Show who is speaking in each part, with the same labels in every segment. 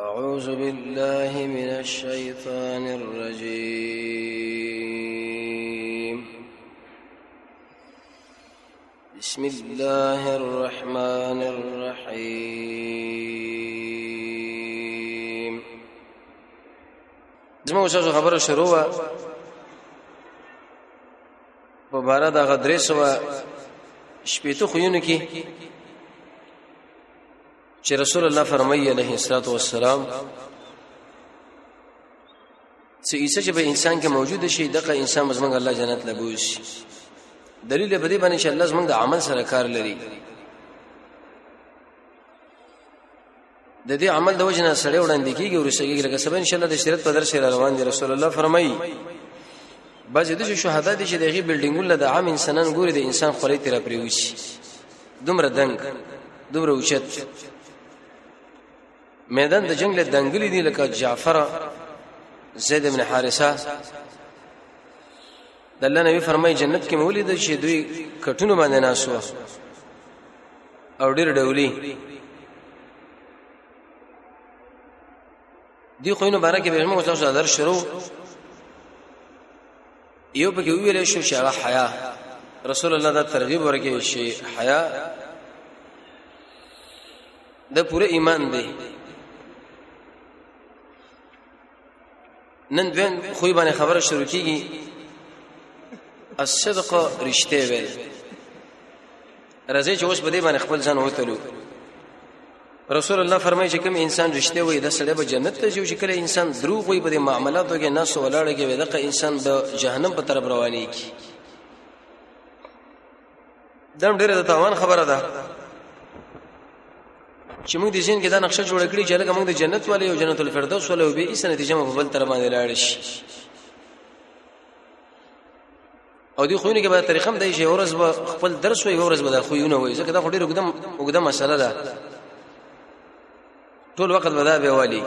Speaker 1: أعوذ بالله من الشيطان الرجيم بسم الله الرحمن الرحيم. زموږ څه خبره شروع وا په بار د غدرې سو شپېته خوونه کې چې رسول الله فرمایي عليه الصلاه والسلام چې عیسی چې په انسان کې موجود شي دغه انسان مزمن الله جنت لبوش. دلیل به دې باندې چې الله زمونږ د عمل سره کار لري. د دې عمل د وجنه سره وړاندې کیږي او رسېږي لکه سبا ان شاء الله د شریعت په درس روان دي. رسول الله فرمایي بعضې د شهدا دي چې دغه بلډینګونه د عام انسانان ګوري د انسان خولې تر پریوشي دومره دنګ دومره اوچت میدان د جنگ له دنګلې دي لکه جعفر زید بن حارثه. د الله نبی فرمایي جنت کې مولید شي دوی کټونو باندې ناسو او ډېر ډولي دی خو نو بارکه به موږ تاسو در شروع یو پکې ویل شو چې هغه حیا رسول الله دا ترغیب ورکړي شي حیا د پوره ایمان دی. نن دوین خوې باندې خبره شروع کیږي الصدق رشته ویل راځي چې اوس بده باندې خپل ځان وتلو. رسول الله فرمایي چې کوم انسان رشته وي د سړی به جنت ته ځي، چې کله انسان دروغ وي په معاملاتو کې ناس ولاړ کې دغه انسان د جهنم په طرف رواني کی. دم ډیره د تاوان خبره ده چې موږ د ذهن کې دا نقشه جوړ کړی چې لکه موږ د جنت والے او جنت الفردوس والے او به ایسه نتیجه مو په بل تر باندې لاړ شي. او دی خوونه کې به طریقې هم دی چې اورز به خپل درس وي اورز به د خوونه وي ځکه دا خوري وګدم مسله ده ټول وخت به دا به والی.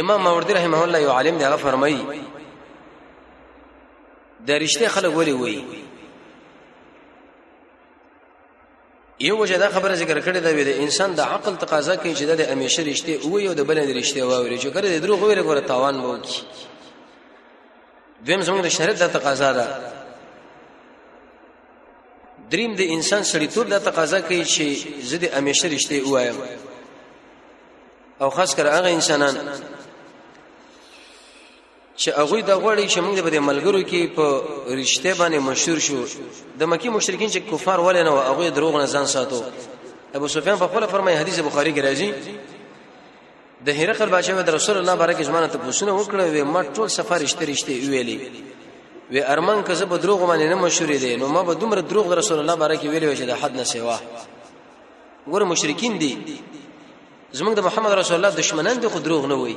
Speaker 1: امام ماوردی رحمه الله یو عالم دی هغه فرمایي د رښتیا خلک ولي وي. یو وجه دا خبره ذکر کړې ده د انسان د عقل تقاضا کوي چې د همیشه رښتیا وي او د بل نه رښتیا واوري چې کړه د دروغ ویل غوړه تاوان وو کی. دویم زموږ د شریعت د تقاضا ده. دریم د انسان سړیتوب د تقاضا کوي چې زه د همیشه رښتیا وایم او خاص کر هغه انسانان چې هغه د غوړي چې موږ د ملګرو کې په رښتیا باندې مشهور شو. د مکی مشرکین چې کفار ولې نه هغه دروغ نه ځان ساتو. ابو سفیان په خپل فرمایي حدیث بخاری کې راځي د هرقل بادشاہ د رسول الله بارک ځمانه ته پوښتنه وکړه و ما ټول سفر رښتیا ویلي و ارمان کزه په دروغ باندې نه مشهور دي نو ما به دومره دروغ رسول الله بارک ویلي چې د حد نه سیوا. ګور مشرکین دي زمونږ د محمد رسول الله دشمنان دي خو دروغ نه وایي.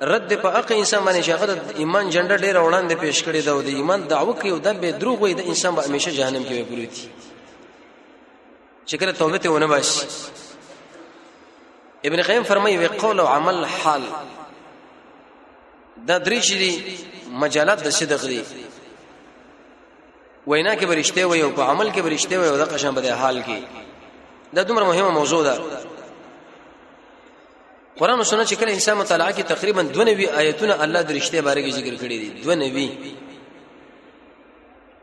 Speaker 1: رد په حق انسان باندې شاغد ایمان جنډه ډیر وړاندې پیش کړی دا د ایمان دعوه کوي او د به دروغ وي د انسان به همیشه جهنم کې وپروتي چې کله توبه ته ونه باسي. ابن قیم فرمایي وی قول او عمل حال دا درې شي مجالات د صدق دي. وینا کې برښتې وي او په عمل کې برښتې وي او د قشن په حال کې دا دومره مهمه موضوع ده. قرآن او سنت چې کله انسان مطالعه کې تقریبا 92 آیتونه الله د رښتیا باره کې ذکر کړی دي. 92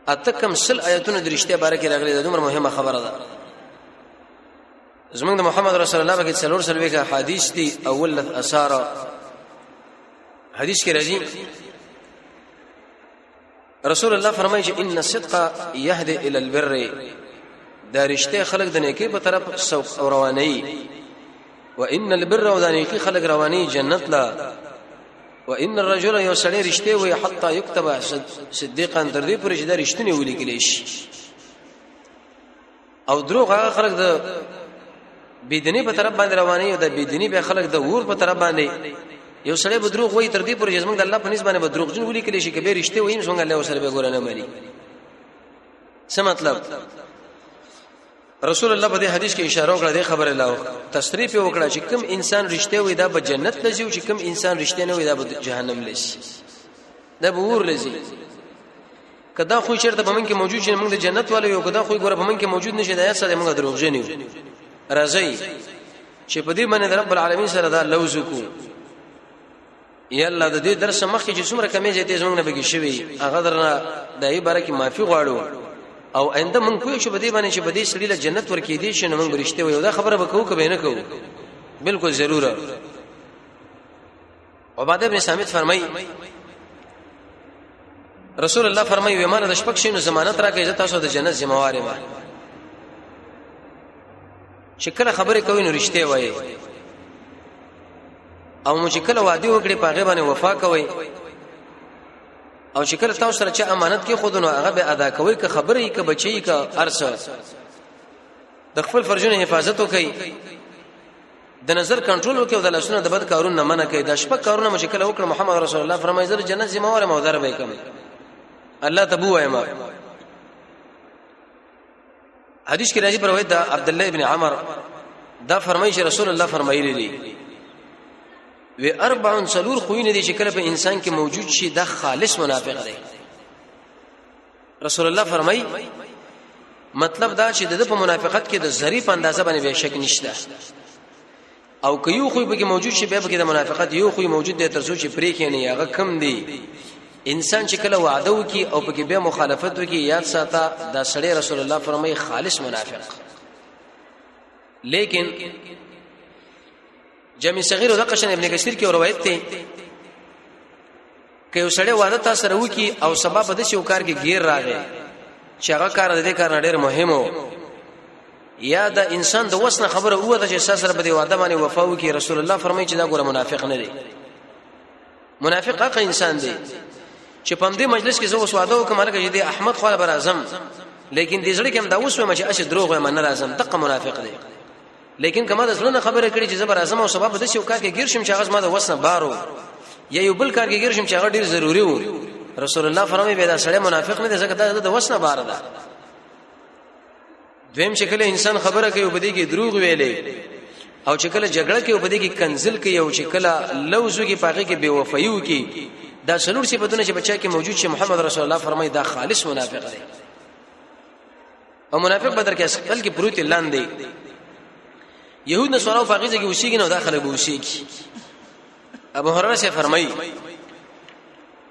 Speaker 1: اتکم سل آیتونه د رښتیا باره کې راغلي ده. دومره مهمه خبره ده. زمونږ د محمد رسول الله باندې څلور سلوي کا حدیث دي. اول اثار حدیث کې راځي رسول الله فرمایي چې ان الصدق يهدي الى البر دا رښتیا خلق د نیکی په طرف سوق او رواني وان البر ودانيكي خلق رواني جنت لا وان الرجل يسړي رښتې وي حتى يكتب صديقا تر دې پورې چې دا رښتینی ولیکل شي. او دروغ هغه خلق د بيدینی په طرف باندې رواني او د بيدینی به خلق د ور په طرف باندې یو سړی به دروغ وایي تر دې پورې چې موږ الله په نسبت باندې به دروغ جن ولیکل شي کبه رښتې وایي څنګه الله سره به ګور نه مانی. څه مطلب رسول الله په دې حدیث کې اشاره وکړه د خبره لاو تصریف وکړه چې کوم انسان رښتیا وي دا به جنت لږي او چې کوم انسان رښتیا نه وي دا به جهنم لږي دا به ور لږي. کدا خو چیرته په من کې موجود شي موږ د جنت والو یو کدا خو ګوره په من کې موجود نشي دا یا سره موږ دروغ جنیو راځي چې په دې باندې رب العالمین سره دا لوز کو یا الله د دې درس مخکې چې څومره کمی زیاتې زموږ نه بګی شوی هغه درنه دای بارکه معافي غواړو او آینده مونږ کوی شو په دې باندې چې په دې سړي له جنت ورکې دي شنو مونږ رښتیا وي دا خبره وکړو که به نه کوو بالکل ضروره عباده بن صامت فرمای رسول الله فرمای وي مانه د شپږ شینو ضمانت راکې عزت تاسو د جنت ذمہواره ما شکل خبره کوي نو رښتیا وایي او مشکل وعده وکړي پاغه باندې وفا کوي او شکل تاسو سره چې امانت کې خود نو هغه به ادا کوي که خبرې که بچي که ارسه د خپل فرجونو حفاظت وکړي د نظر کنټرول وکړي او د لاسونو د بد کارونو نه منع کوي د شپه کارونه مشکل وکړه محمد رسول الله فرمایي زه جنت ذمہواره مودر به کوم الله تبو ایما حدیث کې راځي پر روایت د عبد الله ابن عمر دا فرمایي چې رسول الله فرمایلی دي و 4 سلور خوینه دي چې کله په انسان کې موجود شي دا خالص منافق دی رسول الله فرمایي مطلب دا چې د په منافقت کې د ظریف اندازه باندې به شک نشته او که یو خو به کې موجود شي به کې د منافقت یو خو موجود دی تر څو چې پرې کې نه هغه کم دی انسان چې کله وعده وکي او په کې به مخالفت وکي یاد ساته دا سړی رسول الله فرمایي خالص منافق لیکن جمع صغیر او د قشن ابن کثیر کې روایت ته کې یو سړی وعده تاسو سره وکي او سبب د شو کار کې غیر راغی چې هغه کار د دې کار ډېر مهمو یا د انسان د وسنه خبره وه چې سره په دې وعده باندې وفا وکي رسول الله فرمایي چې دا ګوره منافق نه دی منافق هغه انسان دی چې په دې مجلس کې زه وسواده وکم لکه چې د احمد خو بر اعظم لیکن دې ځړې کې هم دا وسوم چې اشه دروغ وایم نه راځم دغه منافق دی لیکن کما د زړه خبره کړي چې زبر اعظم او سبب د شو کار کې گیر شم چې هغه ما د وسنه بارو یا یو بل کار کې گیر شم چې هغه ډیر ضروری وو رسول الله فرمایي به دا سړی منافق نه دی ځکه دا د وسنه بار ده دویم شکل انسان خبره کوي په دې کې دروغ ویلې او شکل جګړه کوي په دې کې کنزل کوي او شکل لوزو کې پاګه کې بے وفایو کې دا څلور صفاتونه چې بچا کې موجود شي محمد رسول الله فرمایي دا خالص منافق دی او منافق بدر کې اصل کې پروت لاندې يهود نصارا په غیزه کې وشيږي نو داخله به وشيږي ابو هريره سے فرمایي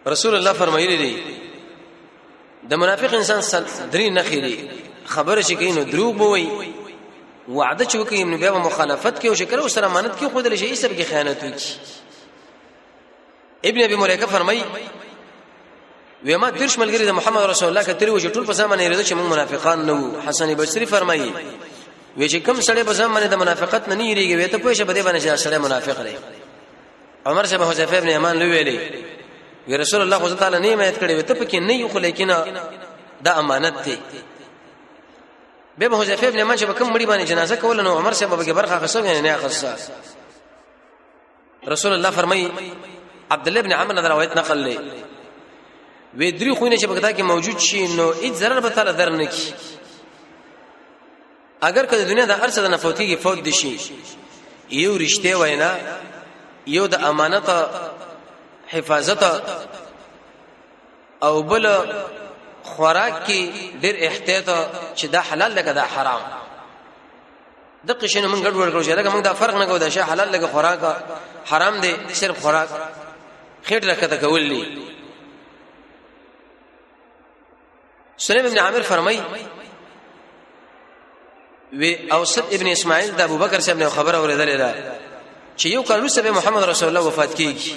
Speaker 1: رسول الله فرمایلی دی د منافق انسان درې نخېلي خبره شي کینو دروغ بوي وعده چوکې ابن بیا مخالفت کې او شکر او سره امانت کې خود له شي سب کې خیانت وکړي ابن ابي مليكه فرمایي وما درش ملګری د محمد رسول الله کتري و چې ټول په ځمانه لري چې موږ منافقان نه وو حسن بصري فرمایي وی چې کوم سړی په ځمانه د منافقت نه نیریږي وي ته پوښه بده باندې چې سړی منافق دی عمر صاحب حذیفه ابن یمان لویلي وی رسول الله صلی الله علیه وسلم نعمت کړي ته پکې نه یو خو لیکن دا امانت دی به حذیفه ابن یمان چې کوم مړي باندې جنازه کول نو عمر صاحب به برخه خصو نه خصه رسول الله فرمایي عبد الله ابن عمرو روایت نقل لې وی درې خوینه چې بغداد کې موجود شي نو هیڅ ضرر به تعالی در نه کی اگر کله دنیا د ارسه د نفوتیږي فوت دي شي یو رښتیا وینا یو د امانت حفاظت او بل خوراک کې ډېر احتیاط چې دا حلال لکه دا حرام د قشنه من ګډوډ کړو چې لکه موږ دا فرق نه کوو دا شی حلال لکه خوراک حرام دی صرف خوراک خېټ راکته کولې سلیم ابن عامر فرمای وی اوسط ابن اسماعیل د ابوبکر صاحب نے خبر اوریدلې ده چې یو کال وروسته محمد رسول الله وفات کیږي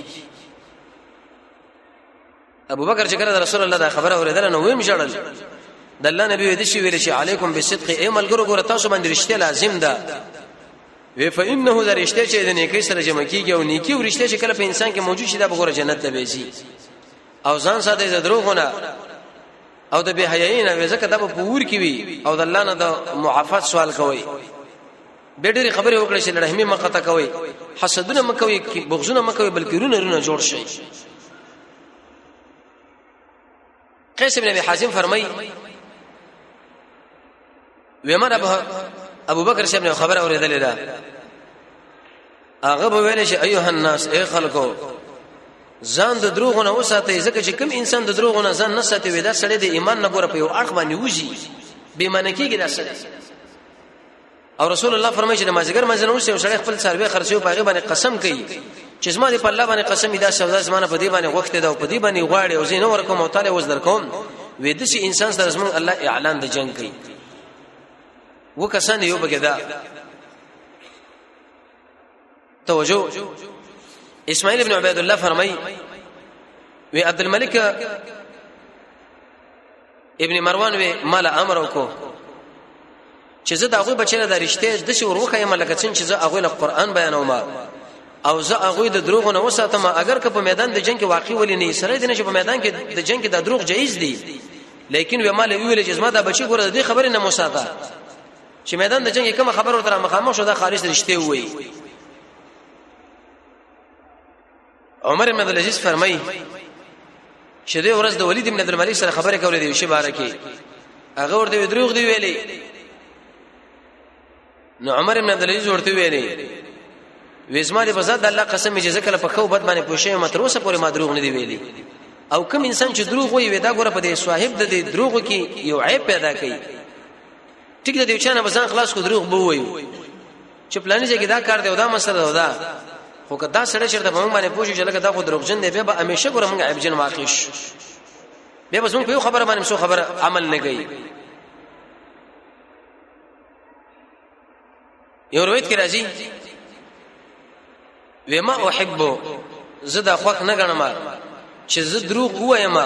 Speaker 1: ابوبکر چې کړه رسول الله دا خبر اوریدل نو ویم جړل د الله نبی دې شی ویل شي علیکم بالصدق ای ملګرو ګور تاسو باندې رښتیا لازم ده وی فانه ذا رښتیا چې د نیکی سره جمع کیږي او نیکی او رښتیا چې کله په انسان کې موجود شي دا به ګور جنت ته وځي او ځان ساته ز دروغونه او د به حیاین او زکه د پور کی وی او د الله نه د معافات سوال کوي به ډېری خبره وکړي چې لړهمي مقته کوي حسدونه مکوي بغضونه مکوي بلکې رونه جوړ شي قیس ابن ابي حازم فرمای ومر ابو بکر صاحب نے خبر اوریدلې ده هغه به ویل شي ايها الناس اي خلکو ځان د دروغونه وساتئ ځکه چې کوم انسان د دروغونه ځان نه ساتي وي دا سړی د ایمان نه ګوره په یو اړخ باندې وځي به معنی کېږي دا سړی او رسول الله فرمایي چې نمازګر مزنه وسه او سړی خپل څاروي خرڅو پاغه باندې قسم کوي چې زما دې په الله باندې قسم دا سودا زمانه په دې باندې وخت دا او په دې باندې غواړي او زینو ورکوم او تعالی وزدر کوم وې د شي انسان سره زمون الله اعلان د جنگ کوي وکسان یو بګدا توجه اسماعیل ابن عبید الله فرمایي وی عبد الملک ابن مروان وی مال امر وکړو چې زه دغه بچنه د رښتې د شي ورخه ملکه چې زه هغه له قران بیانوم او زه هغه د دروغ نه وساتم اگر که په میدان د جنگ کې واقع ولې نه سره دي نه چې په میدان کې د جنگ کې د دروغ جایز دي لیکن وی مال ویل چې زما د بچي ګوره د خبرې نه مساته چې میدان د جنگ کې کوم خبر ورته مخامخ شو د خالص رښتې وي عمر بن عبد العزيز فرمایي چې د ورځ د ولید بن عبد الملک سره خبرې کولې دی شی بارکه هغه ورته دروغ دی ویلي نو عمر بن عبد العزيز ورته ویلي وېزماله په ذات الله قسم چې ذکر په خو بد باندې پوښې متروسه پورې ما دروغ نه دی ویلي او کوم انسان چې دروغ وایي ودا ګوره په دې صاحب د دروغ کې یو عیب پیدا کوي ټیک ده چې نه بزان خلاص کو دروغ بو وایي چې پلانې چې دا کار دی او دا مسله ده خو کدا سره چې د موږ باندې پوښي چې لکه دا خو دروغجن دی به همیشه ګوره موږ عیب جن واقعش به بس موږ په خبره باندې څو خبره عمل نه کوي یو روایت کې راځي وما احب زدا خوخ نه غنما چې زه دروغ وایم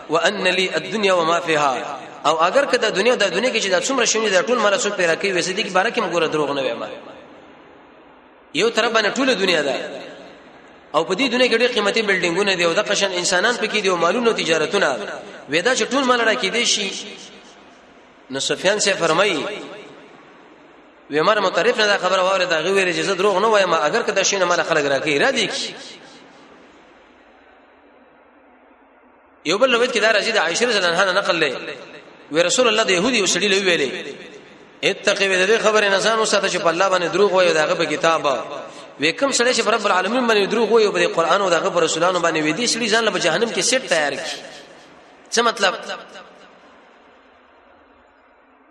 Speaker 1: وان لي الدنيا وما فيها او اگر کده دنیا د دنیا کې چې د څومره شونې د ټول مال څوک پیرا کوي وسې دي کې بارکه موږ دروغ نه وایم یو طرف باندې ټول دنیا ده او په دې دنیا کې ډېر قیمتي بلډینګونه دي او د قشن انسانان پکې دي او مالونو تجارتونه ودا چې ټول مال راکې دي شي نو سفیان سے فرمایي ومر متعرف نه دا خبره واره دا غویر چې دروغ نه وایم اگر کدا شي نه مال خلک راکې را دي یو بل روایت کې دا راځي د عائشه رضی الله عنها نقل لې و رسول الله د يهودي وسړي له ویلې اتقي دې خبره نه ځان وساته چې په الله باندې دروغ وایي داغه په کتاب وکم سړی چې رب العالمین باندې دروغ وایي او په قرآن او داغه پر رسولانو باندې وې دي سړي ځان له جهنم کې سیټ تیار کی څه مطلب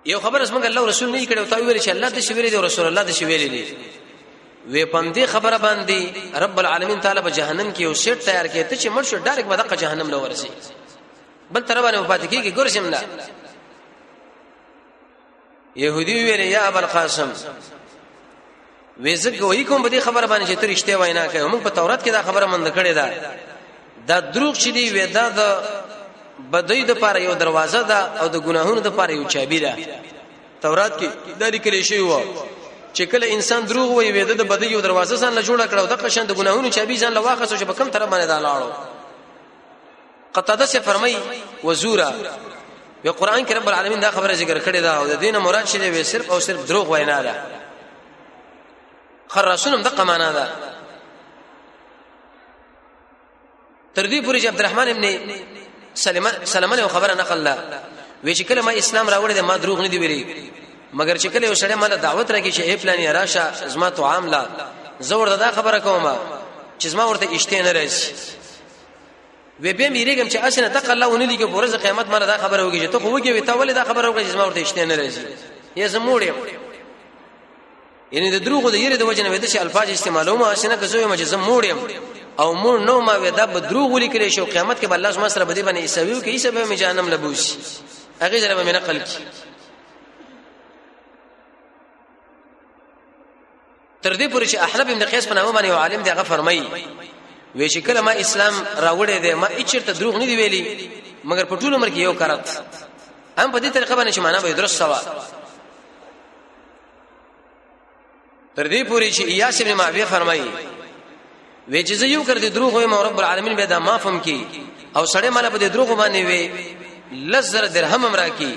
Speaker 1: یو خبر اسمنګ الله رسول نه کړي او تا ویل چې الله دې شویلې دي او رسول الله دې شویلې دي وې پندې خبره باندې رب العالمین تعالی په جهنم کې یو سیټ تیار کړي ته چې مرشد ډایرک به دغه جهنم له ورسي بل تر باندې وفات کیږي ګورشم نه يهودي ویل یا ابو القاسم وېزګ وې کوم به خبره باندې چې تر رښتیا وینا کوي موږ په تورات کې دا خبره مند کړې ده دا دروغ چې دی ودا د بدوی د پاره یو دروازه ده او د ګناهونو د پاره یو چابي ده تورات کې دا لیکل شوی و چې کله انسان دروغ وایي ودا د بدوی یو دروازه ځان له جوړه کړو د قشن د ګناهونو چابي ځان له واخصو چې په کوم طرف باندې دا لاړو قتاده سے فرمای وزورا په قران کې رب العالمین دا خبره ذکر کړې ده او د دینه مراد شې دی صرف او صرف دروغ وینا ده خراسونم دغه معنا ده تر دې پورې چې عبدالرحمن ابن سلمان یو خبره نقل لا وی چې کله ما اسلام راوړی د ما دروغ نه دی ویلي مگر چې کله یو سړی مال دعوت راکړي چې ای پلان یا راشه زما تو عامله زور دا خبره کوم چې زما ورته اشته نه راځي وی به میریګم چې اسنه تق الله ونی لګي پرز قیامت مال دا خبره وږي چې ته خو وږي ته ولې دا خبره وږي چې زما ورته اشته نه راځي یا زموړې یعنی د دروغ د یری د وجنه وې د شي الفاظ استعمالوم اسنه کزوې ما چې زموړې او مور نو ما ودا بدروغ لیکلی شو قیامت کې بل الله سبحانه سره باندې ایسویو کې ایسبه می جهنم لبوش هغه ځله به نقل کی تر دې پورې چې احنف ابن قیس په نامه باندې عالم دی هغه فرمایي وې چې کله ما اسلام راوړې ده ما اچرته دروغ نه دی ویلي مگر په ټول عمر کې یو کارت هم په دې طریقه باندې چې معنا به درست سوا تر دې پورې چې ایاس ابن معاویه فرمایي وې چې یو کړ دې دروغ وې رب العالمین به دا معفم کی او سړی مال په دې دروغ باندې وې لزر درهم امرا کی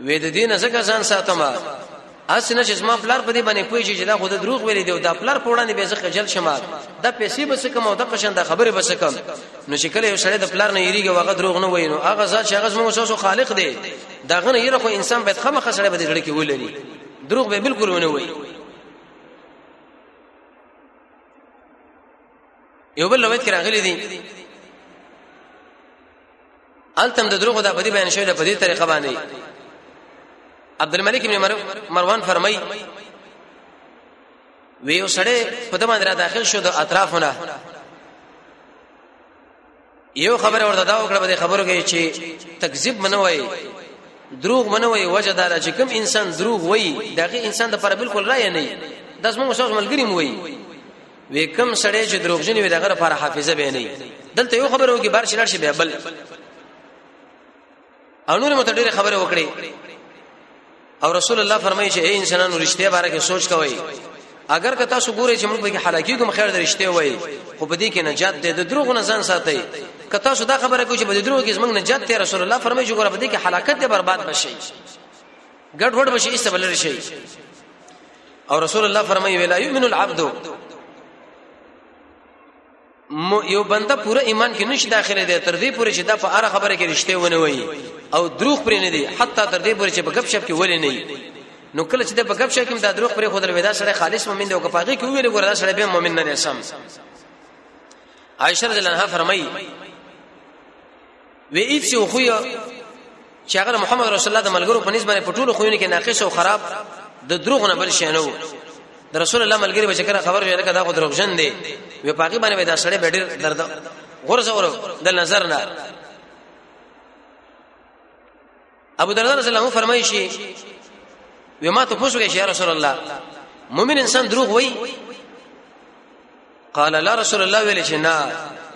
Speaker 1: وې د دین زکه ځان ساتما اسنه چې ما پلار په دې باندې پوي چې دا خود دروغ ویلې دی او دا پلار په وړاندې به زکه جل شمار دا پیسې بس کوم او د قشن دا خبره بس کوم نو شکل یو سړی د پلار نه یریږي واغه دروغ نه وینو هغه ذات چې هغه موږ سوسو خالق دی دا غنه یره خو انسان به خامخ سړی به دې کې ولري دروغ به بالکل ونه وي یو بل روایت کې راغلي دي التم د دروغ د بدی بیان شوی په دې طریقه باندې عبد الملک ابن مروان فرمای ویو سړی په دمه را داخل شو د اطرافونه یو خبره ورته دا وکړه به خبرو کې چې تکذیب منوي دروغ منوي وجه دا چې کوم انسان دروغ وایي دغه انسان د پر بالکل رائے نه داس موږ اوس ملګری مو وایي وې کوم سړی چې دروغجن وي دغه لپاره حافظه به نه دلته یو خبره وکي بار شلار شي به بل او نور متډیر خبره وکړي او رسول الله فرمایي چې اے انسانانو رښتیا باره کې سوچ کوئ اگر که تاسو ګورئ چې موږ به حلاکی کوم خیر د رښتیا وایي خو په دې کې نجات ده د دروغ نه ځان ساتئ که تاسو دا خبره کوئ چې په دروغ کې زمونږ نجات ته رسول الله فرمایي چې ګوره په دې کې هلاکت ده برباد بشي ګډ وډ بشي استبلر شي او رسول الله فرمایي ولا یؤمن العبد یو بنده پورا ایمان کې نشي داخله دی تر دې پورې چې دا په اړه خبره کې رښتیا ونه وایي او دروغ پرې نه دی حتی تر دې پورې چې په غب شپ کې ولې نه نو کله چې په غب شپ کې دا دروغ پرې خودل ودا سره خالص مؤمن دی او کپاږي کې ویل ګور دا سره به مؤمن نه سم عائشہ رضی الله عنها فرمایي وی ایت یو خو چې هغه محمد رسول الله د ملګرو په نسبت په ټولو خوونه کې ناقص او خراب د دروغ نه بل شي نه د رسول الله ملګری به چکر خبر ویل کدا خو دروغجن دی وی پاکي باندې دا سړی به ډیر درد غرزه ور د نظر نه ابو دردا رضی الله عنه فرمایي شي و ما ته پوښتنه یا رسول الله مؤمن انسان دروغ وایي قال لا رسول الله ویل چې نه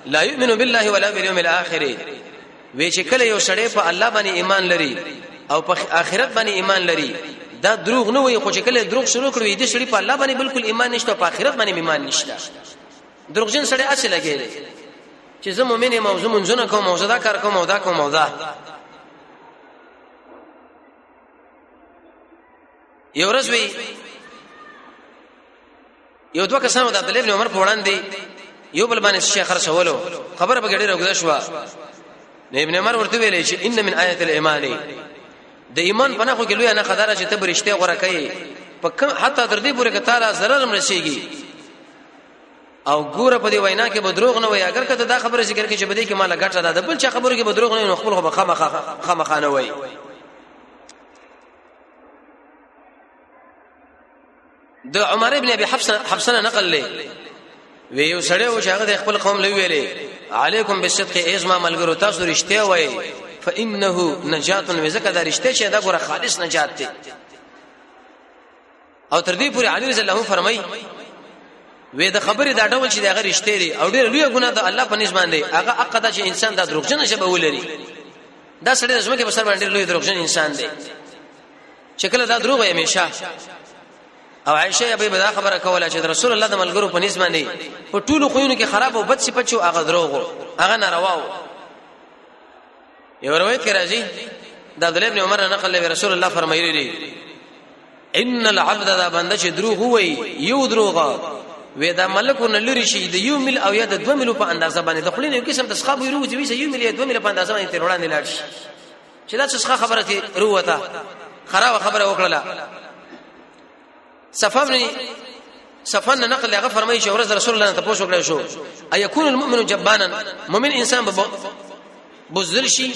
Speaker 1: لا يؤمن بالله ولا باليوم الاخر وی چې کله یو سړی په الله باندې ایمان لري او په آخرت باندې ایمان لري دا دروغ نه وي خو چې کله دروغ شروع کړی دي سړی په الله باندې بالکل ایمان نشته په آخرت باندې ایمان نشته دروغجن سړی اصل لګي چې زه مؤمن یم او زه منځونه کوم او زدا کار کوم او دا کوم او دا یو ورځ وی یو دوه کسانو د عبد الله ابن عمر په وړاندې یو بل باندې شیخ رسولو خبره به ګډه راغله شو ابن عمر ورته ویلې چې ان من آیات الايمان د ایمان پناه خو کې لوی نه خدای چې ته برشته غوړه کوي په حتی تر دې پورې کې تعالی zarar مرشيږي او ګوره په دې وینا کې بدروغ نه وي اگر کته دا خبره ذکر کې چې بده کې مال غټه ده بل چا خبره کې بدروغ نه خپل خو خامخانه وي د عمر ابن ابي حفصه نقل لې وی یو سړی او چې هغه د خپل قوم لوي ویلې علیکم بالصدق ازما ملګرو تاسو رښتیا وایي فانه نجات وزکه دا رښتیا چې دا ګوره خالص نجات دی او تر دې پورې علي رضی الله عنه فرمای وې د خبرې دا ډول چې دا رښتیا دی او ډېر لوی ګناه د الله په نسبت دی هغه عقیده چې انسان دا دروغجن شبه ولري دا سړی زما کې بسر باندې لوی دروغجن انسان دی چې کله دا دروغ همیشه او عائشه به دا خبره کوله چې رسول الله د ملګرو په نسبت دی په ټولو خوونه کې خراب او بد صفات شو هغه دروغ هغه ناروا یو روایت کې راځي د عبد الله ابن عمر نقل له رسول الله فرمایلی دی ان العبد ذا بنده چې دروغ وای یو دروغ وې دا ملکونه لري شي د یو مل او یا د 2 مل په اندازه باندې د خلینو یو قسم تسخاب ویرو چې یو مل یا 2 مل په اندازه باندې تروړان لاړ شي چې دا څه خبره ته روته خراب خبره وکړه صفان نقل هغه فرمایي چې ورځ رسول الله ته پوښتنه وکړه شو ايكون المؤمن جبانا مؤمن انسان بزدل شي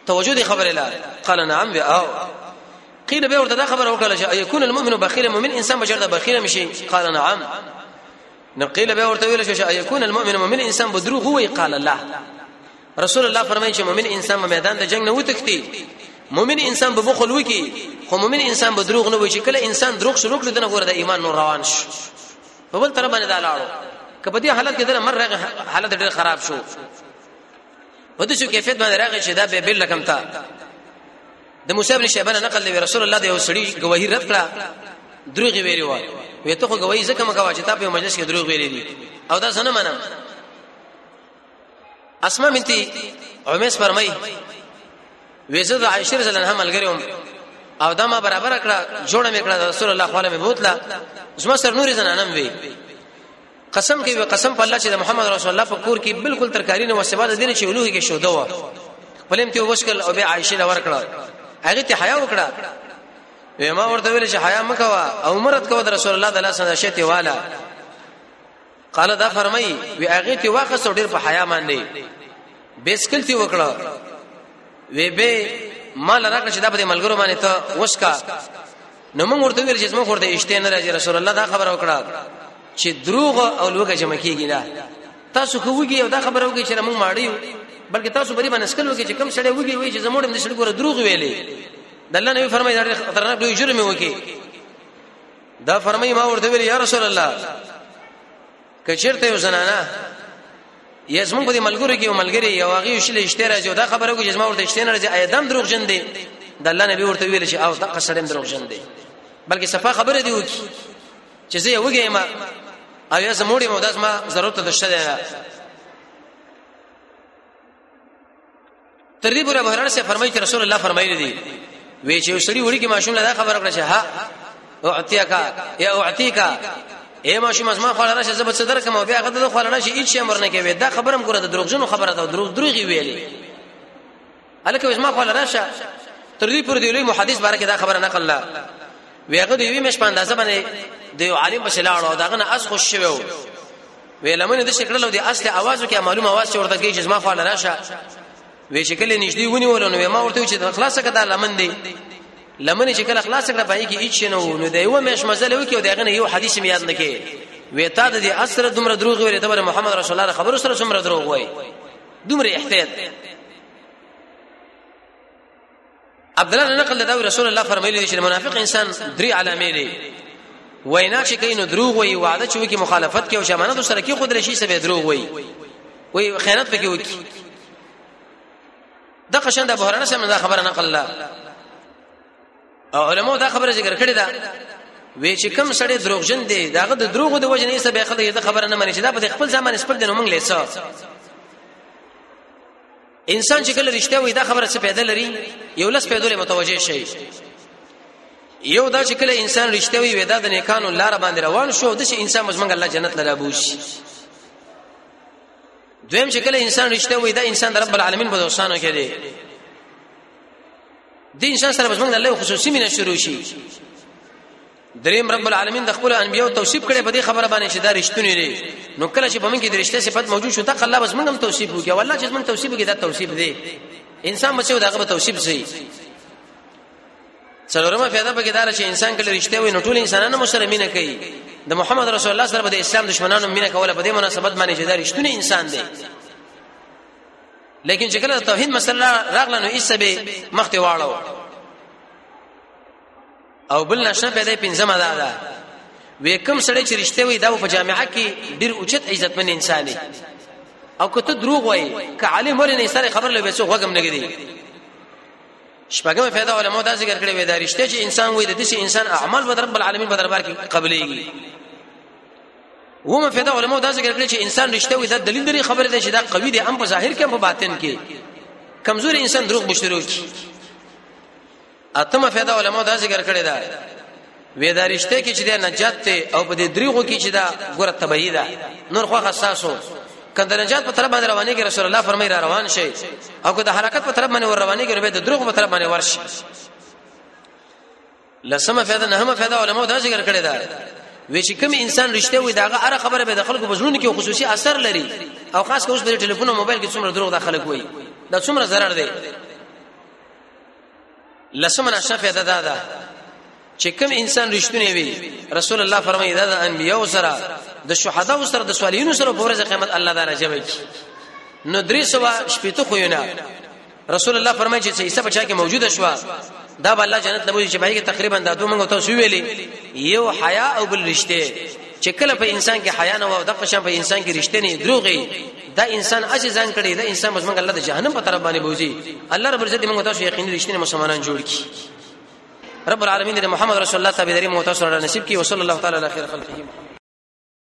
Speaker 1: توجه خبره لا قال نعم او قيل به ورته خبره وکړه چې ايكون المؤمن بخيلا مؤمن انسان بجرد بخيل مشي قال نعم نقيل به ورته ویل چې ايكون المؤمن مؤمن انسان بدروغ هو قال لا رسول الله فرمایي چې مؤمن انسان په میدان د جنگ نه وتښتي مؤمن انسان به بخل وکي خو مؤمن انسان به دروغ نه وي چې کله انسان دروغ شروع کړي دنه ګوره د ایمان نور روان شي په بل طرف باندې دا لاړو کله په دې حالت کې دنه مر حالت ډېر خراب شو په دې شو کیفیت باندې راغی چې دا به بل لکم تا د موسی بن شیبان نقل دی رسول الله د یو سړي گواہی رد کړه دروغ ویلی و وي ته خو گواہی زکه مکوا چې تا په مجلس کې دروغ ویلی دي او دا څنګه منم اسماء بنت عمیس فرمای وېزه عائشہ رضی الله عنها ملګریوم او دا ما برابر کړه جوړه مې کړه رسول الله خواله مې بوتله زما سر نوري زنانم وی قسم کوي قسم په الله چې محمد رسول الله په کور کې بالکل ترکاری نه وسبا د دین چې اولوه کې شوده و پلم ته وشکل او به عائشہ لور کړه هغه ته حیا وکړه ما ورته ویل چې حیا مکوا او مراد کو د رسول الله صلی الله علیه وسلم شته والا قال دا فرمای وی هغه ته واخه ډیر په حیا باندې بیسکل تی وکړه وی به مال راکړه چې دا په ملګرو باندې ته وسکا نو موږ ورته ویل چې موږ ورته اشته نه راځي رسول الله دا خبر وکړه چې دروغ او لوګه جمع کیږي نه تاسو کوږي او دا خبر وکړي چې موږ ماړیو بلکې تاسو بری باندې سکل وکړي چې کم سړی وږي وي چې زموږ د شړ ګوره دروغ ویلې د الله نبی فرمایي دا خطرناک دوی جرم وکړي دا فرمایي ما ورته ویل یا رسول الله کچرته یو زنانه یزمون په دې ملګرو کې یو ملګری یو هغه شل اشتراج او دا خبره کوي چې ما ورته اشتنه راځي اېدم دروغ جن دي د الله نبی ورته ویل چې او دا قصړم دروغ جن دي بلکې صفه خبره دی وکي چې زه یو وګیم او یا زموړي مو داس ما ضرورت ده شته ترغیب ابو هريره سے فرمایي چې رسول الله فرمایلی دي وی چې سړي وړي کې ماشوم له دا خبره کړه چې ها اعطيکا یا اعطيکا اے ماشوم ازما خو راشه زبر صدر کوم بیا غته خو راشه هیڅ شي امر نه کوي دا خبرم ګوره د دروغجنو خبره ده دروغي ویلي الکه ازما خو راشه ترغیب پر دی لوی محدث بارکه دا خبره نقل لا ویغه دی مش پاندازه باندې د عالم بشلاړو داغه نه اس خوش شوی ویلمنه د شکل له دی اصل आवाज کې معلوم आवाज ورته کوي چې ازما خو راشه وی شکل نشدي ونی ولونه ما ورته چې خلاصه کړه لمن دی لمن چې کله خلاص کړه پای کې هیڅ نه د یو مش مزل وکي او دغه یو حدیث می یاد نکي وی تا د اثر دومره دروغ ویل د محمد رسول الله خبر سره څومره دروغ وای دومره احتیاط عبد الله نقل دا رسول الله فرمایلی چې منافق انسان درې علامې لري وینا چې کینو دروغ وای وعده چې وکي مخالفت کوي او شمانت سره کې خود رشي سبه دروغ وای خیانت پکې وکي د قشن د بهرانه سم دا خبره نقل لا او علماء دا خبره ذکر کړی دا وی چې کم سړی دروغجن دی داغه د دروغ د وجه نه سبه خلک دا خبره نه مانی چې دا په خپل ځمان سپر دنه مونږ لیسا انسان چې کله رښتیا وي دا خبره څه پیدا لري یو لس پیدا متوجه شي یو دا چې کله انسان رښتیا وي دا د نیکانو لار باندې روان شو د شي انسان مزمنګ الله جنت لره بوش دویم چې کله انسان رښتیا وي دا انسان د رب العالمین په دوستانو کې دی د انسان سره بسمنګ الله خصوصي مینه شروع شي دریم رب العالمین د خپل انبیو توصیف کړي په دې خبره باندې چې دا رښتونی دي نو کله چې په من کې د رښتیا صفات موجود شو ته الله بسمنګ هم توصیف وکي والله چې من توصیف وکي دا توصیف دی انسان بچو داغه په توصیف سي څلورمه فائدہ به کې دا چې انسان کله رښتیا وي نو ټول انسانانو مسلمانینه کوي د محمد رسول الله سره د اسلام دشمنانو مینه کوله په دې مناسبت باندې چې دا رښتونی انسان دی لیکن چې کله توحید مسله راغله نو ایسبه مخته واړو او بل نشه پیدا پنځمه ده وې کوم سړی چې رښتیا وي دا په جامعه کې ډیر اوچت عزتمن انسان دی او کته دروغ وای ک عالم ولې نه سره خبر لوي څو غوګم نه کیدی شپږمه فائدہ علماء دا ذکر کړی وې دا رښتیا چې انسان وي د دې انسان اعمال به رب العالمین په دربار کې قبليږي ومه فائدہ علماء دا ذکر کړی چې انسان رښتیا وي دا دلیل لري خبره ده چې دا قوی دي ام په ظاهر کې ام په باطن کې کمزور انسان دروغ بشرو کی اتمه فائدہ علماء دا ذکر کړی دا وې دا رښتیا کې چې د نجات ته او په دې دروغو کې چې دا ګوره تبعی ده نور خو خاصو کله نجات په طرف باندې رواني کې رسول الله فرمایي را روان شي او که د حرکت په طرف باندې ور رواني کې به د دروغ په طرف باندې ورشي لسمه فائدہ نهمه فائدہ علماء دا ذکر کړی دا وې چې کوم انسان رښتیا وي داغه هر خبره به د خلکو بزرګونو کې خصوصي اثر لري او خاص کوم په ټلیفون او موبایل کې څومره دروغ داخله کوي دا څومره ضرر دی لسمه نشه فائدہ دا چې کوم انسان رښتونی وي رسول الله فرمایي دا د انبیو سره د شهدا سره د صالحینو سره په ورځ قیامت الله تعالی جوړي نو درې سوا شپته خو نه رسول الله فرمایي چې عیسی بچا کې موجوده شو دا به الله جنت لبوي چې پای کې تقریبا دا دوه موږ تاسو ویلي یو حیا او بل رښتې چې کله په انسان کې حیا نه او د قشم په انسان کې رښتې نه دروغي دا انسان اجي ځان کړي دا انسان مزمن الله د جهنم په طرف باندې بوزي الله رب عزت موږ تاسو یقیني رښتینی مسلمانان جوړ کړي رب العالمین دې محمد رسول الله تابعداري مو تاسو سره نصیب کړي وصلی الله تعالی علی خیر خلقه